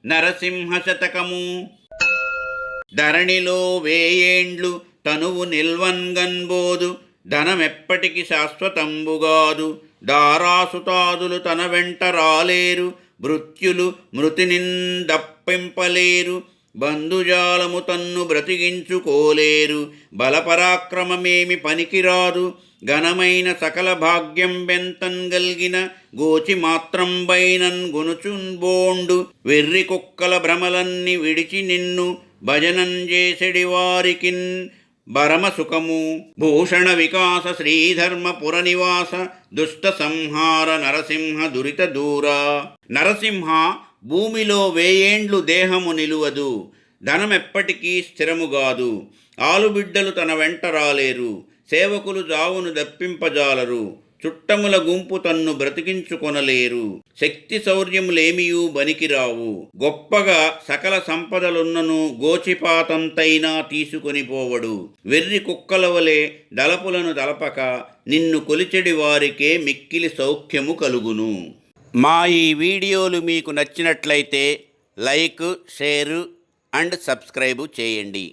నరసింహ శతకము. ధరణిలో వేయేండ్లు తనువు నిల్వన్గన్బోదు, ధనమెప్పటికి శాశ్వతంబుగాదు. దారాసుతాదులు తన వెంట రాలేరు, భృత్యులు మృతినిందప్పింపలేరు. బంధుజాలము తన్ను బ్రతికించుకోలేరు, బలపరాక్రమమేమి పనికిరాదు. ఘనమైన సకల భాగ్యం బెంతన్ గల్గిన, గోచి మాత్రంబైనన్ గునుచున్బోండు. వెర్రి కుక్కల భ్రమలన్ని విడిచి నిన్ను, భజనం చేసెడి వారికిన్ భరమ సుఖము. భూషణ వికాస శ్రీధర్మ పురనివాస, దుష్ట సంహార నరసింహ దురిత దూర. నరసింహ, భూమిలో వేయేండ్లు దేహము నిలువదు, ధనమెప్పటికీ స్థిరముగాదు. ఆలుబిడ్డలు తన వెంట రాలేరు, సేవకులు జావును దప్పింపజాలరు. చుట్టముల గుంపు తన్ను బ్రతికించుకొనలేరు, శక్తి శౌర్యములేమియూ బనికిరావు. గొప్పగా సకల సంపదలున్నను గోచిపాతంతైనా తీసుకొని పోవడు. వెర్రి కుక్కల వలె దళపులను దలపక, నిన్ను కొలిచెడి వారికే మిక్కిలి సౌఖ్యము కలుగును. మా ఈ వీడియోలు మీకు నచ్చినట్లయితే లైక్, షేరు అండ్ సబ్స్క్రైబు చేయండి.